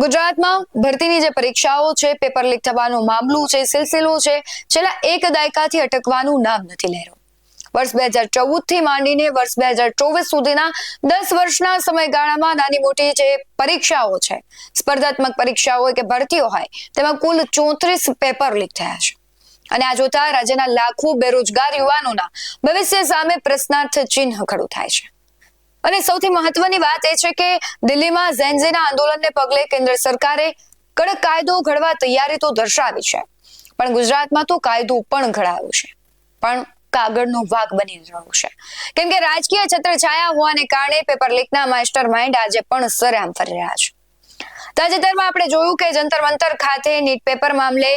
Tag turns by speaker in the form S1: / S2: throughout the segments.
S1: ગુજરાતમાં ભરતીની જે પરીક્ષાઓ છે, પેપર લીક થવાનો મામલો છે, સિલસિલો છે, છેલ્લા એક દાયકાથી અટકવાનું નામ નથી લઈ રહ્યો. વર્ષ 2014 થી માંડીને વર્ષ 2024 સુધીના 10 વર્ષના સમયગાળામાં નાની મોટી જે પરીક્ષાઓ છે, સ્પર્ધાત્મક પરીક્ષાઓ હોય કે ભરતીઓ હોય, તેમાં કુલ 34 પેપર લીક થયા છે. અને આ જોતા રાજ્યના લાખો બેરોજગાર યુવાનોના ભવિષ્ય સામે પ્રશ્નાર્થ ચિહ્ન ખડું થાય છે. અને સૌથી મહત્વની વાત એ છે કે દિલ્હીમાં ઝેનઝીના આંદોલનને પગલે કેન્દ્ર સરકારે કડક કાયદો ઘડવા તૈયારી તો દર્શાવી છે, પણ ગુજરાતમાં તો કાયદો પણ ઘડાયો છે, પણ કાગળનો વાઘ બની રહ્યો છે. કેમ કે રાજકીય છત્રછાયા હોવાને કારણે પેપર લીકના માસ્ટર માઇન્ડ આજે પણ સરેઆમ ફરી રહ્યા છે. તાજેતરમાં આપણે જોયું કે જંતર મંતર ખાતે નીટ પેપર મામલે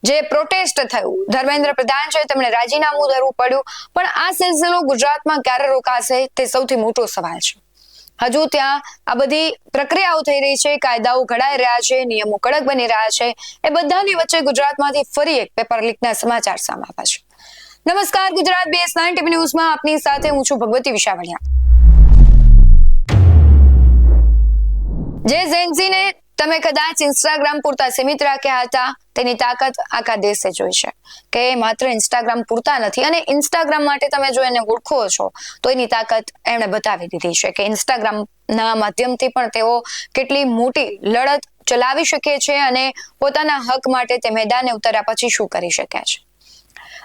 S1: જે પ્રોટેસ્ટ થયું, ધર્મેન્દ્ર પ્રધાન છે તેમણે રાજીનામું ધરવું પડ્યું, પણ આ સિલસિલો ગુજરાતમાં ક્યારે રોકાશે તે સૌથી મોટો સવાલ છે. હજુ ત્યાં આ બધી પ્રક્રિયાઓ થઈ રહી છે, કાયદાઓ ઘડાઈ રહ્યા છે, નિયમો કડક બની રહ્યા છે. એ બધાની વચ્ચે ગુજરાતમાંથી ફરી એક પેપર લીકના સમાચાર સામે આવ્યા છે. નમસ્કાર, ગુજરાત BS9 ટીવી ન્યૂઝમાં આપની સાથે હું છું ભગવતી વિશાવડિયા. જે ઝેનઝીને તમે કદાચ ઇન્સ્ટાગ્રામ પૂરતા સીમિત રાખ્યા હતા, તેની તાકાત આખા દેશે જોઈ છે કે માત્ર ઇન્સ્ટાગ્રામ પૂરતા નથી, અને ઇન્સ્ટાગ્રામ માટે તમે જો એને ઓળખો છો તો એની તાકાત એમણે બતાવી દીધી છે કે ઇન્સ્ટાગ્રામના માધ્યમથી પણ તેઓ કેટલી મોટી લડત ચલાવી શકે છે અને પોતાના હક માટે તે મેદાને ઉતર્યા પછી શું કરી શક્યા છે.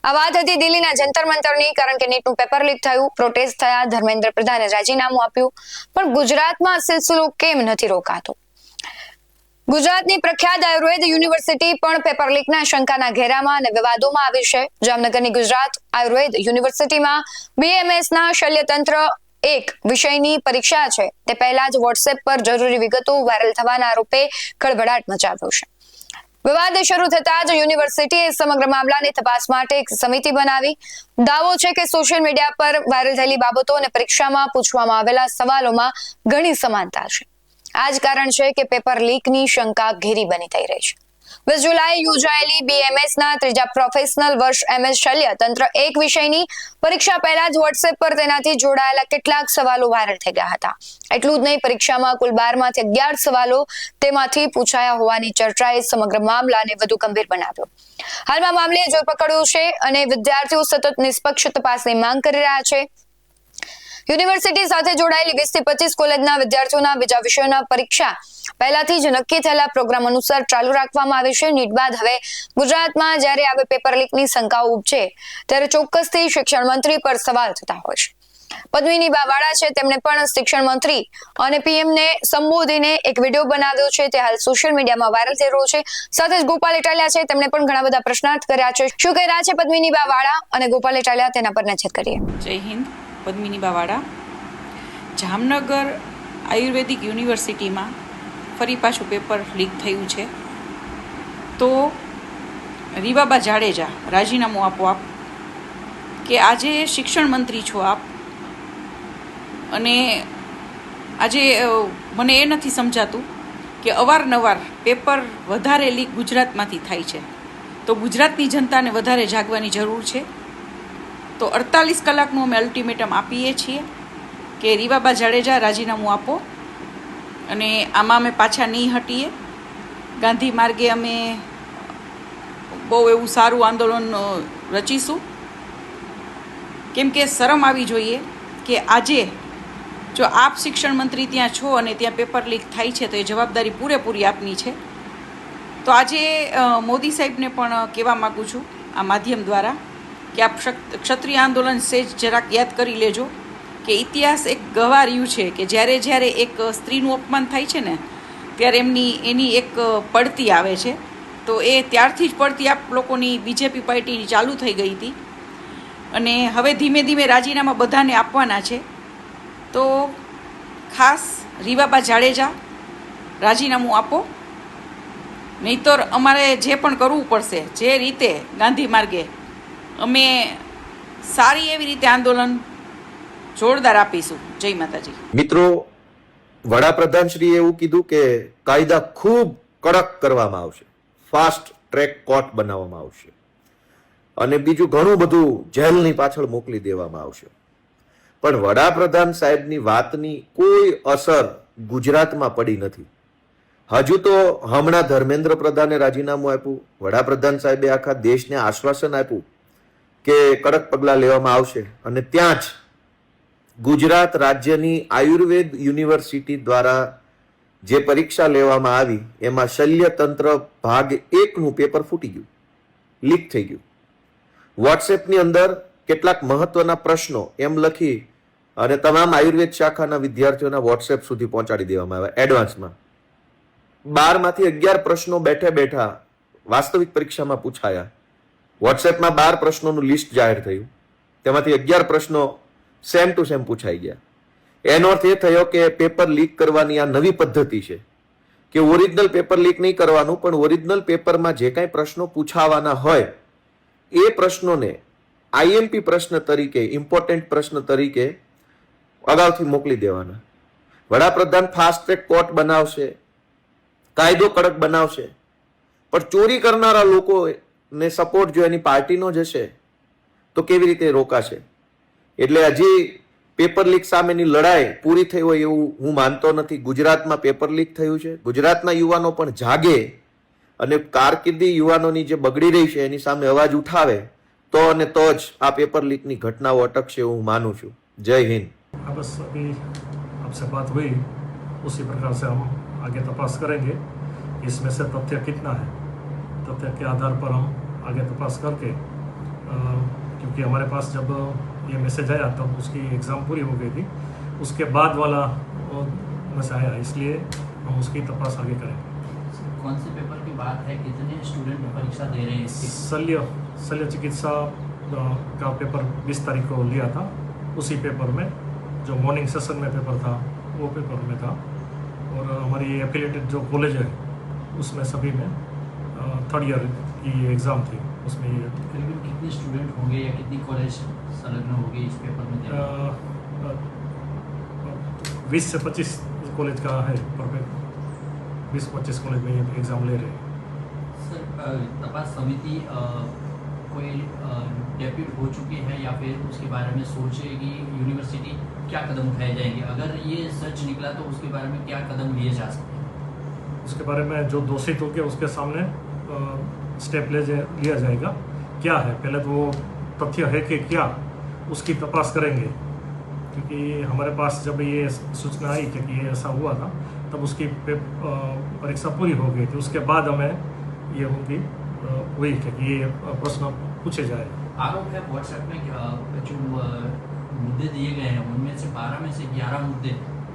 S1: આ વાત હતી દિલ્હીના જંતર મંતરની, કારણ કે નીટનું પેપર લીક થયું, પ્રોટેસ્ટ થયા, ધર્મેન્દ્ર પ્રધાને રાજીનામું આપ્યું, પણ ગુજરાતમાં સિલસિલો કેમ નથી રોકાતો? ગુજરાતની પ્રખ્યાત આયુર્વેદ યુનિવર્સિટી પણ પેપર લીકના શંકાના ઘેરામાં અને વિવાદોમાં આવી છે. જામનગરની ગુજરાત આયુર્વેદ યુનિવર્સિટીમાં BMSના શલ્યતંત્ર 1 વિષયની પરીક્ષા છે, તે પહેલા જ વોટ્સએપ પર જરૂરી વિગતો વાયરલ થવાના આરોપે ખળભળાટ મચાવ્યો છે. વિવાદ શરૂ થતા જ યુનિવર્સિટીએ સમગ્ર મામલાની તપાસ માટે એક સમિતિ બનાવી. દાવો છે કે સોશિયલ મીડિયા પર વાયરલ થયેલી બાબતો અને પરીક્ષામાં પૂછવામાં આવેલા સવાલોમાં ઘણી સમાનતા છે. આ જ કારણ છે કે પેપર લીકની શંકા ઘેરી બની થઈ રહી છે. 20 જુલાઈ યોજાયેલી BMSના ત્રીજા પ્રોફેશનલ વર્ષ MS શલ્યતંત્ર 1 વિષયની પરીક્ષા પહેલા જ વોટ્સએપ પર તેનાથી જોડાયેલા કેટલાક સવાલો વાયરલ થઈ ગયા હતા. એટલું જ નહીં, પરીક્ષામાં કુલ 12 માંથી 11 સવાલો તેમાંથી પૂછાયા હોવાની ચર્ચાએ સમગ્ર મામલાને વધુ ગંભીર બનાવ્યો. હાલમાં મામલે જોર પકડ્યું છે અને વિદ્યાર્થીઓ સતત નિષ્પક્ષ તપાસની માંગ કરી રહ્યા છે. યુનિવર્સિટી સાથે જોડાયેલી 20 થી 25 કોલેજના વિદ્યાર્થીઓના બીજા વિષયોના પરીક્ષા પહેલાથી જ નક્કી થયેલા પ્રોગ્રામ અનુસાર ચાલુ રાખવામાં આવે છે. નીટ બાદ હવે ગુજરાતમાં જ્યારે આવે પેપર લીકની શંકાઓ ઉપજે ત્યારે ચોક્કસથી શિક્ષણ મંત્રી પર સવાલ થતા હોય છે. પદ્મિની બાવાળા છે, તેમણે પણ શિક્ષણ મંત્રી અને PMને સંબોધીને એક વિડીયો બનાવ્યો છે, તે હાલ સોશિયલ મીડિયામાં વાયરલ થઈ રહ્યો છે. સાથે જ ગોપાલ ઇટાલિયા છે, તેમણે પણ ઘણા બધા પ્રશ્નાર્થ કર્યા છે. શું કહી રહ્યા છે પદ્મિની બાવાળા અને ગોપાલ ઇટાલિયા, તેના પર નજર કરીએ.
S2: જય હિન્દ. પદ્મિની બાવાળા. જામનગર આયુર્વેદિક યુનિવર્સિટીમાં ફરી પાછું પેપર લીક થયું છે, તો રીવાબા જાડેજા રાજીનામું આપો આપ, કે આજે શિક્ષણ મંત્રી છો આપ, અને આજે મને એ નથી સમજાતું કે અવારનવાર પેપર વધારે લીક ગુજરાતમાંથી થાય છે, તો ગુજરાતની જનતાને વધારે જાગવાની જરૂર છે. તો 48 કલાકનું અમે અલ્ટિમેટમ આપીએ છીએ કે રીવાબા જાડેજા રાજીનામું આપો, અને આમાં અમે પાછા નહીં હટીએ. ગાંધી માર્ગે અમે બહુ એવું સારું આંદોલન રચીશું, કેમ કે શરમ આવી જોઈએ કે આજે જો આપ શિક્ષણ મંત્રી ત્યાં છો અને ત્યાં પેપર લીક થાય છે, તો એ જવાબદારી પૂરેપૂરી આપની છે. તો આજે મોદી સાહેબને પણ કહેવા માગું છું આ માધ્યમ દ્વારા કે આપ ક્ષત્રિય આંદોલન સેજ જરાક યાદ કરી લેજો કે ઇતિહાસ એક ગવા રહ્યું છે કે જ્યારે જ્યારે એક સ્ત્રીનું અપમાન થાય છે ને, ત્યારે એની એક પડતી આવે છે. તો એ ત્યારથી જ પડતી આપ લોકોની BJP પાર્ટીની ચાલુ થઈ ગઈ હતી, અને હવે ધીમે ધીમે રાજીનામા બધાને આપવાના છે. તો ખાસ રીવાબા જાડેજા રાજીનામું આપો, નહીંતર અમારે જે પણ કરવું પડશે, જે રીતે ગાંધી માર્ગે અમે સારી એવી રીતે આંદોલન જોરદાર આપીશું. જય માતાજી.
S3: મિત્રો, વડાપ્રધાનશ્રીએ એવું કીધું કે કાયદા ખૂબ કડક કરવામાં આવશે, ફાસ્ટ ટ્રેક કોર્ટ બનાવવામાં આવશે, અને બીજું ઘણું બધું જેલની પાછળ મોકલી દેવામાં આવશે. પણ વડાપ્રધાન સાહેબની વાતની કોઈ અસર ગુજરાતમાં પડી નથી. હજુ તો હમણાં ધર્મેન્દ્ર પ્રધાને રાજીનામું આપ્યું, વડાપ્રધાન સાહેબે આખા દેશને આશ્વાસન આપ્યું કે કડક પગલાં લેવામાં આવશે, અને ત્યાં જ ગુજરાત રાજ્યની આયુર્વેદ યુનિવર્સિટી દ્વારા જે પરીક્ષા લેવામાં આવી એમાં શલ્યતંત્ર ભાગ 1નું પેપર ફૂટી ગયું, લીક થઈ ગયું. વોટ્સએપની અંદર કેટલાક મહત્વના પ્રશ્નો એમ લખી અને તમામ આયુર્વેદ શાખાના વિદ્યાર્થીઓના વોટ્સએપ સુધી પહોંચાડી દેવામાં આવ્યા એડવાન્સમાં. 12માંથી 11 પ્રશ્નો બેઠા બેઠા વાસ્તવિક પરીક્ષામાં પૂછાયા. વોટ્સએપમાં 12 પ્રશ્નોનું લિસ્ટ જાહેર થયું, તેમાંથી 11 પ્રશ્નો સેમ ટુ સેમ પૂછાઈ ગયા. એનો અર્થ એ થયો કે પેપર લીક કરવાની આ નવી પદ્ધતિ છે કે ઓરિજિનલ પેપર લીક નહીં કરવાનું, પણ ઓરિજિનલ પેપરમાં જે કાંઈ પ્રશ્નો પૂછાવાના હોય એ પ્રશ્નોને આઈએમપી પ્રશ્ન તરીકે, ઇમ્પોર્ટન્ટ પ્રશ્ન તરીકે અગાઉથી મોકલી દેવાના. વડાપ્રધાન ફાસ્ટ ટ્રેક કોર્ટ બનાવશે, કાયદો કડક બનાવશે, પણ ચોરી કરનારા લોકોને સપોર્ટ જો એની પાર્ટીનો જ હશે તો કેવી રીતે રોકાશે? એટલે હજી પેપર લીક સામેની લડાઈ પૂરી થઈ હોય એવું હું માનતો નથી. ગુજરાતમાં પેપર લીક થયું છે, ગુજરાતના યુવાનો પણ જાગે અને કારકિર્દી યુવાનોની જે બગડી રહી છે એની સામે અવાજ ઉઠાવે તો અને તો જ આ પેપર લીકની ઘટનાઓ અટકશે એવું હું માનું છું. જય હિન્દ.
S4: बस अभी आपसे बात हुई, उसी प्रकार से हम आगे तपास करेंगे इसमें से तथ्य कितना है. तथ्य के आधार पर हम आगे तपास करके क्योंकि हमारे पास जब ये मैसेज आया तब उसकी एग्ज़ाम पूरी हो गई थी, उसके बाद वाला मैसेज आया, इसलिए हम उसकी तपास आगे करेंगे.
S5: कौन से पेपर की बात है, कितने स्टूडेंट परीक्षा दे रहे हैं इसकी?
S4: शल्य चिकित्सा का पेपर 20 तारीख को लिया था. उसी पेपर में जो मॉर्निंग सेशन में पेपर था वो पेपर में था, और हमारी एफिलेटेड जो कॉलेज है उसमें सभी में 3rd ईयर की एग्ज़ाम थी. उसमें ये
S5: करीबन कितने स्टूडेंट होंगे या कितनी कॉलेज संलग्न होगी इस पेपर में?
S4: 20 से 25 कॉलेज का है, परफेक्ट 20-25 कॉलेज में ये एग्ज़ाम ले रहे हैं.
S5: सर, तपास समिति कोई डेप्यूट हो चुकी है या फिर उसके बारे में सोचेगी यूनिवर्सिटी, क्या कदम उठाए जाएंगे? अगर ये सच निकला तो उसके बारे में क्या कदम लिए जा सकते हैं?
S4: उसके बारे में जो दोषित होंगे उसके सामने स्टेप लिया जाएगा. क्या है, पहले तो वो तथ्य है कि क्या, उसकी तपास करेंगे. क्योंकि हमारे पास जब ये सूचना आई कि ये ऐसा हुआ था तब उसकी परीक्षा पूरी हो गई थी. उसके बाद हमें ये होगी हुई कि ये प्रश्न पूछे जाए.
S5: आरोप है व्हाट्सएप में जो मुद्दे दिए गए हैं उनमें से 12 में से 11 मुद्दे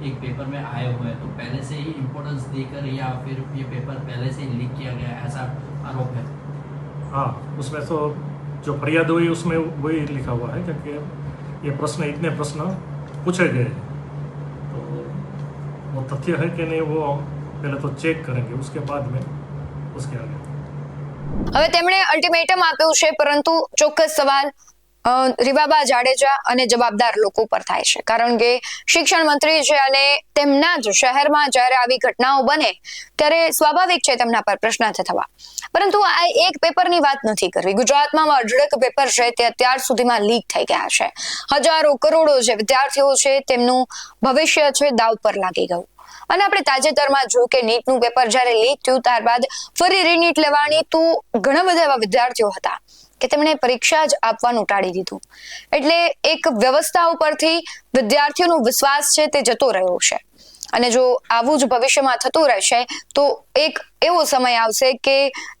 S5: एक पेपर में आए हुए हैं, तो पहले से ही इम्पोर्टेंस देकर या फिर ये पेपर पहले से ही लीक किया गया, ऐसा आरोप है?
S4: हाँ, उसमें तो जो फरियाद हुई उसमें वही लिखा हुआ है क्योंकि ये प्रश्न, इतने प्रश्न पूछे गए हैं, तो वो तथ्य है कि नहीं वो हम पहले तो चेक करेंगे, उसके बाद में उसके आगे.
S1: હવે તેમણે અલ્ટિમેટમ આપ્યું છે, પરંતુ ચોક્કસ સવાલ રીવાબા જાડેજા અને જવાબદાર લોકો પર થાય છે, કારણ કે શિક્ષણ મંત્રી છે અને તેમના જ શહેરમાં જ્યારે આવી ઘટનાઓ બને ત્યારે સ્વાભાવિક છે તેમના પર પ્રશ્ન થવા. પરંતુ આ એક પેપરની વાત નથી કરવી. ગુજરાતમાં અઢળક પેપર છે તે અત્યાર સુધીમાં લીક થઈ ગયા છે. હજારો કરોડો જે વિદ્યાર્થીઓ છે તેમનું ભવિષ્ય છે દાવ પર લાગી ગયું. અને આપણે તાજેતરમાં જો કે નીટનું પેપર જ્યારે લીક થયું ત્યારબાદ ફરી રીનીટ લેવાની તો ઘણા બધા એવા વિદ્યાર્થીઓ હતા કે તેમણે પરીક્ષા જ આપવાનું ટાળી દીધું. એટલે એક વ્યવસ્થા ઉપરથી વિદ્યાર્થીઓનો વિશ્વાસ છે તે જતો રહ્યો છે. અને જો આવું જ ભવિષ્યમાં થતું રહેશે તો એક એવો સમય આવશે કે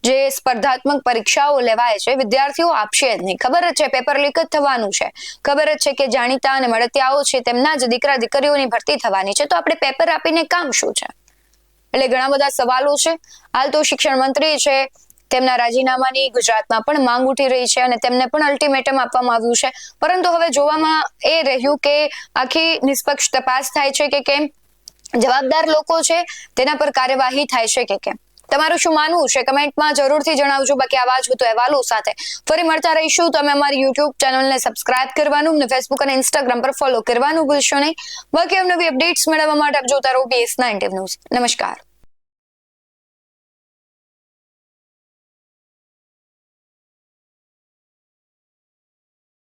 S1: જે સ્પર્ધાત્મક પરીક્ષાઓ લેવાય છે વિદ્યાર્થીઓ આપશે જ નહીં. ખબર જ છે પેપર લીક જ થવાનું છે, ખબર જ છે કે જાણીતા અને મળતિયાઓ છે તેમના જ દીકરા દીકરીઓની ભરતી થવાની છે, તો આપણે પેપર આપીને કામ શું છે? એટલે ઘણા બધા સવાલો છે. હાલ તો શિક્ષણ મંત્રી છે તેમના રાજીનામાની ગુજરાતમાં પણ માંગ ઉઠી રહી છે અને તેમને પણ અલ્ટિમેટમ આપવામાં આવ્યું છે. પરંતુ હવે જોવામાં એ રહ્યું કે આખી નિષ્પક્ષ તપાસ થાય છે કે કેમ, જવાબદાર લોકો છે તેના પર કાર્યવાહી થાય છે કે કેમ. તમારું શું માનવું છે કમેન્ટમાં જરૂરથી જણાવજો. બાકી આવા જ વધુ અહેવાલો સાથે ફરી મળતા રહીશું. તમે અમારી યુટ્યુબ ચેનલને સબસ્ક્રાઇબ કરવાનું અને ફેસબુક અને ઇન્સ્ટાગ્રામ પર ફોલો કરવાનું ભૂલશો નહીં. બાકી નવી અપડેટ્સ મેળવવા માટે આપ જોતા રહો BS9 ન્યૂઝ. નમસ્કાર.